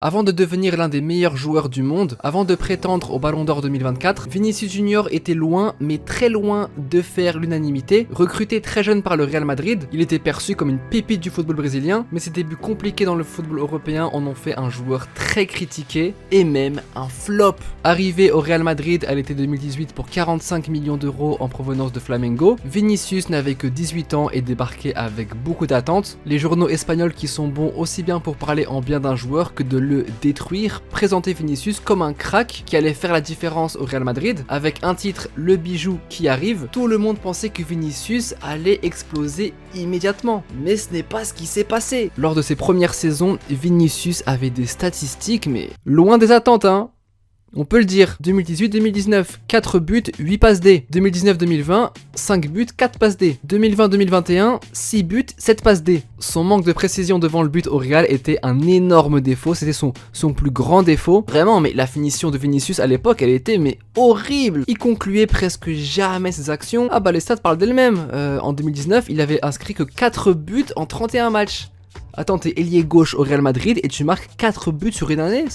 Avant de devenir l'un des meilleurs joueurs du monde, avant de prétendre au Ballon d'Or 2024, Vinicius Junior était loin, mais très loin de faire l'unanimité. Recruté très jeune par le Real Madrid, il était perçu comme une pépite du football brésilien, mais ses débuts compliqués dans le football européen en ont fait un joueur très critiqué, et même un flop. Arrivé au Real Madrid à l'été 2018 pour 45 millions d'euros en provenance de Flamengo, Vinicius n'avait que 18 ans et débarquait avec beaucoup d'attentes. Les journaux espagnols qui sont bons aussi bien pour parler en bien d'un joueur que de le détruire, présenter Vinicius comme un crack qui allait faire la différence au Real Madrid. Avec un titre, le bijou qui arrive, tout le monde pensait que Vinicius allait exploser immédiatement. Mais ce n'est pas ce qui s'est passé. Lors de ses premières saisons, Vinicius avait des statistiques mais loin des attentes hein. On peut le dire, 2018-2019, 4 buts, 8 passes D. 2019-2020, 5 buts, 4 passes D. 2020-2021, 6 buts, 7 passes D. Son manque de précision devant le but au Real était un énorme défaut, c'était son plus grand défaut. Vraiment, mais la finition de Vinicius à l'époque, elle était mais horrible. Il concluait presque jamais ses actions. Ah bah les stats parlent d'elles-mêmes. En 2019, il avait inscrit que 4 buts en 31 matchs. Attends, t'es ailier gauche au Real Madrid et tu marques 4 buts sur une année.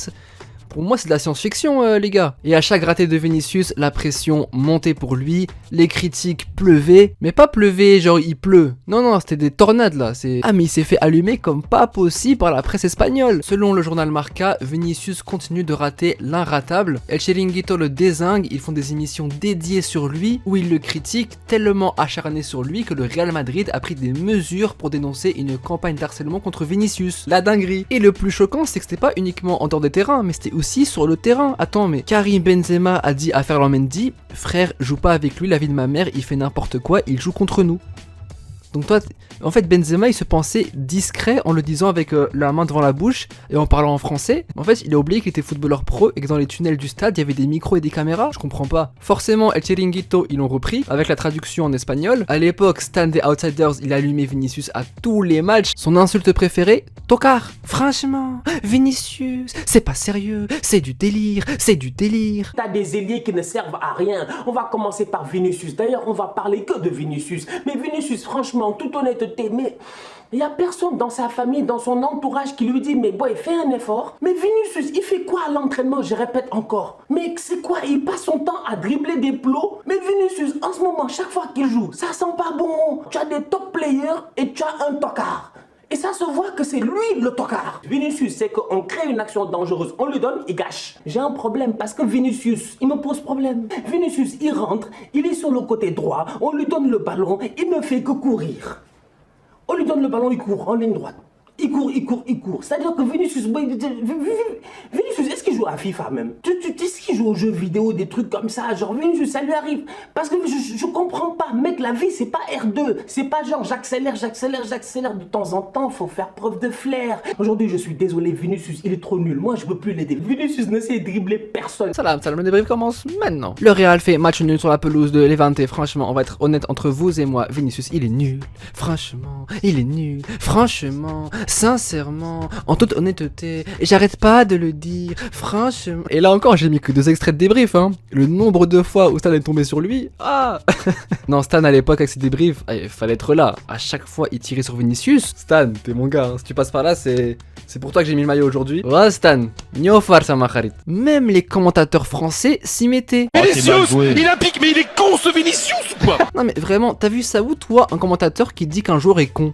Pour moi, c'est de la science-fiction, les gars. Et à chaque raté de Vinicius, la pression montait pour lui, les critiques pleuvaient. Mais pas pleuvaient, genre il pleut. Non, non, c'était des tornades là. Ah, mais il s'est fait allumer comme pas possible par la presse espagnole. Selon le journal Marca, Vinicius continue de rater l'inratable. El Chiringuito le dézingue, ils font des émissions dédiées sur lui, où ils le critiquent, tellement acharné sur lui que le Real Madrid a pris des mesures pour dénoncer une campagne d'harcèlement contre Vinicius. La dinguerie. Et le plus choquant, c'est que c'était pas uniquement en dehors des terrains, mais c'était aussi sur le terrain. Attends, mais Karim Benzema a dit à Ferland Mendy, frère, joue pas avec lui, la vie de ma mère, il fait n'importe quoi, il joue contre nous. Donc toi, en fait Benzema il se pensait discret en le disant avec la main devant la bouche et en parlant en français. En fait il a oublié qu'il était footballeur pro et que dans les tunnels du stade il y avait des micros et des caméras. Je comprends pas. Forcément El Chiringuito ils l'ont repris avec la traduction en espagnol. À l'époque Stan des Outsiders il a allumé Vinicius à tous les matchs. Son insulte préférée, tocard. Franchement, Vinicius, c'est pas sérieux, c'est du délire, c'est du délire. T'as des ailiers qui ne servent à rien. On va commencer par Vinicius. D'ailleurs on va parler que de Vinicius. Mais Vinicius franchement, en toute honnêteté, mais il n'y a personne dans sa famille, dans son entourage qui lui dit mais boy, fais un effort. Mais Vinicius, il fait quoi à l'entraînement? Je répète encore. Mais c'est quoi? Il passe son temps à dribbler des plots. Mais Vinicius, en ce moment, chaque fois qu'il joue, ça sent pas bon. Tu as des top players et tu as un tocard. Et ça se voit que c'est lui le tocard. Vinicius, c'est qu'on crée une action dangereuse, on lui donne, il gâche. J'ai un problème parce que Vinicius, il me pose problème. Vinicius, il rentre, il est sur le côté droit, on lui donne le ballon, il ne fait que courir. On lui donne le ballon, il court en ligne droite. Il court. C'est-à-dire que Vinicius, est-ce qu'il joue à FIFA même? Est-ce qu'il joue aux jeux vidéo, des trucs comme ça? Genre Vinicius, ça lui arrive. Parce que je comprends pas. Mec, la vie, c'est pas R2. C'est pas genre j'accélère de temps en temps. Faut faire preuve de flair. Aujourd'hui, je suis désolé, Vinicius, il est trop nul. Moi, je peux plus l'aider. Vinicius ne sait dribbler personne. Salam, le débrief commence maintenant. Le Real fait match nul sur la pelouse de Levante. Franchement, on va être honnête entre vous et moi. Vinicius, il est nul. Franchement, il est nul. Franchement. Sincèrement, en toute honnêteté, et j'arrête pas de le dire, franchement. Et là encore, j'ai mis que 2 extraits de débrief, hein. Le nombre de fois où Stan est tombé sur lui, ah. Non, Stan à l'époque avec ses débriefs, il fallait être là. À chaque fois, il tirait sur Vinicius. Stan, t'es mon gars, hein. Si tu passes par là, c'est pour toi que j'ai mis le maillot aujourd'hui. Ouais, Stan, nio farsa macharit. Même les commentateurs français s'y mettaient. Vinicius, il implique, mais il est con ce Vinicius ou quoi? Non mais vraiment, t'as vu ça où toi, un commentateur qui dit qu'un joueur est con?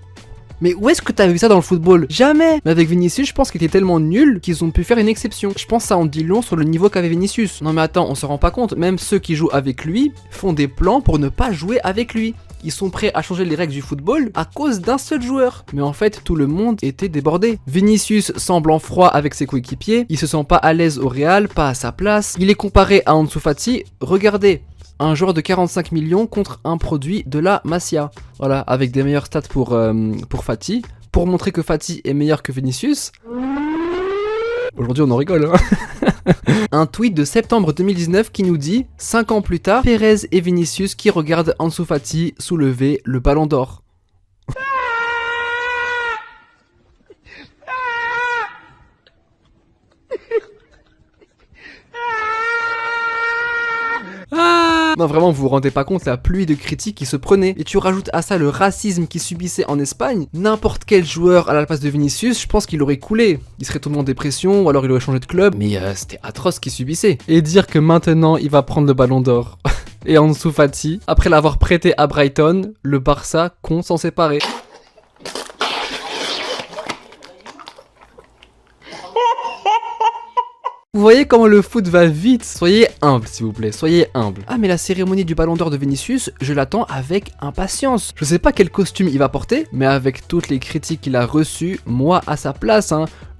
Mais où est-ce que t'as vu ça dans le football? Jamais! Mais avec Vinicius, je pense qu'il était tellement nul qu'ils ont pu faire une exception. Je pense que ça en dit long sur le niveau qu'avait Vinicius. Non mais attends, on se rend pas compte, même ceux qui jouent avec lui font des plans pour ne pas jouer avec lui. Ils sont prêts à changer les règles du football à cause d'un seul joueur. Mais en fait, tout le monde était débordé. Vinicius semble en froid avec ses coéquipiers, il se sent pas à l'aise au Real, pas à sa place. Il est comparé à Ansu Fati, regardez. Un joueur de 45 millions contre un produit de la Masia. Voilà, avec des meilleurs stats pour Fati. Pour montrer que Fati est meilleur que Vinicius. Aujourd'hui on en rigole hein. Un tweet de septembre 2019 qui nous dit 5 ans plus tard, Pérez et Vinicius qui regardent Ansu Fati soulever le ballon d'or. Non vraiment, vous vous rendez pas compte la pluie de critiques qui se prenait. Et tu rajoutes à ça le racisme qu'il subissait en Espagne. N'importe quel joueur à la place de Vinicius, je pense qu'il aurait coulé. Il serait tombé en dépression ou alors il aurait changé de club. Mais c'était atroce ce qu'il subissait. Et dire que maintenant il va prendre le ballon d'or. Et Ansu Fati, après l'avoir prêté à Brighton, le Barça compte s'en séparer. Vous voyez comment le foot va vite. Soyez humble s'il vous plaît, soyez humble. Ah mais la cérémonie du ballon d'or de Vinicius, je l'attends avec impatience. Je sais pas quel costume il va porter, mais avec toutes les critiques qu'il a reçues, moi à sa place,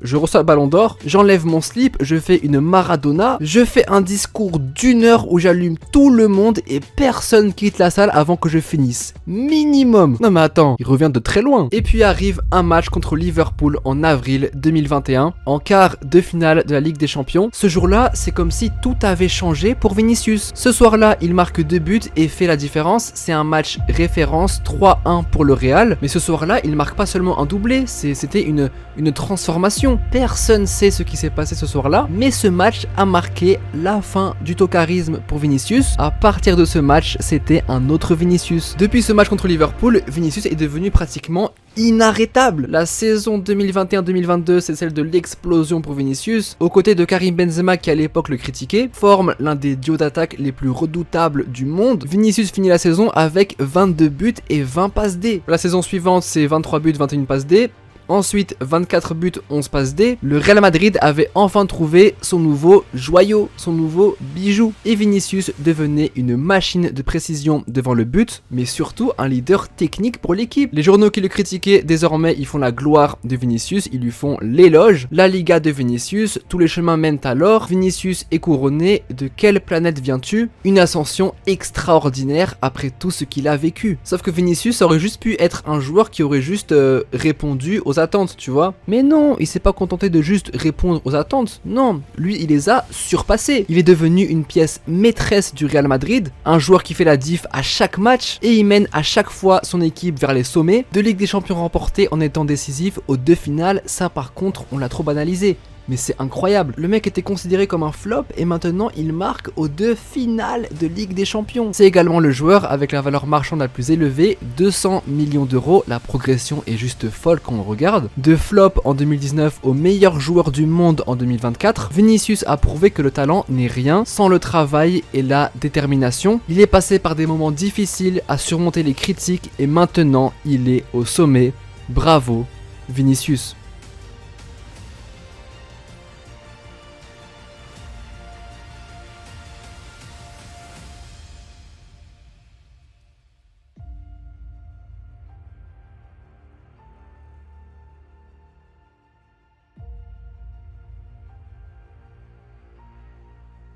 je reçois le ballon d'or, j'enlève mon slip, je fais une Maradona, je fais un discours d'1 heure où j'allume tout le monde et personne quitte la salle avant que je finisse. Minimum. Non mais attends, il revient de très loin. Et puis arrive un match contre Liverpool en avril 2021, en quart de finale de la Ligue des Champions. Ce jour-là, c'est comme si tout avait changé pour Vinicius. Ce soir-là, il marque 2 buts et fait la différence. C'est un match référence 3-1 pour le Real. Mais ce soir-là, il marque pas seulement un doublé, c'était une transformation. Personne sait ce qui s'est passé ce soir-là, mais ce match a marqué la fin du tocarisme pour Vinicius. À partir de ce match, c'était un autre Vinicius. Depuis ce match contre Liverpool, Vinicius est devenu pratiquement inarrêtable. La saison 2021-2022, c'est celle de l'explosion pour Vinicius. Aux côtés de Karim Benzema, qui à l'époque le critiquait, forme l'un des duos d'attaque les plus redoutables du monde. Vinicius finit la saison avec 22 buts et 20 passes D. La saison suivante, c'est 23 buts, 21 passes D. Ensuite, 24 buts, 11 passes D. Le Real Madrid avait enfin trouvé son nouveau joyau, son nouveau bijou. Et Vinicius devenait une machine de précision devant le but, mais surtout un leader technique pour l'équipe. Les journaux qui le critiquaient, désormais, ils font la gloire de Vinicius, ils lui font l'éloge. La Liga de Vinicius, tous les chemins mènent à l'or. Vinicius est couronné. De quelle planète viens-tu? Une ascension extraordinaire après tout ce qu'il a vécu. Sauf que Vinicius aurait juste pu être un joueur qui aurait juste répondu aux attentes, tu vois. Mais non, il s'est pas contenté de juste répondre aux attentes. Non, lui, il les a surpassées. Il est devenu une pièce maîtresse du Real Madrid, un joueur qui fait la diff à chaque match et il mène à chaque fois son équipe vers les sommets. De Ligue des Champions remportée en étant décisif aux 2 finales, ça par contre, on l'a trop banalisé. Mais c'est incroyable, le mec était considéré comme un flop et maintenant il marque aux 2 finales de Ligue des Champions. C'est également le joueur avec la valeur marchande la plus élevée, 200 millions d'euros, la progression est juste folle quand on regarde. De flop en 2019 au meilleur joueur du monde en 2024, Vinicius a prouvé que le talent n'est rien sans le travail et la détermination. Il est passé par des moments difficiles à surmonter les critiques et maintenant il est au sommet. Bravo Vinicius.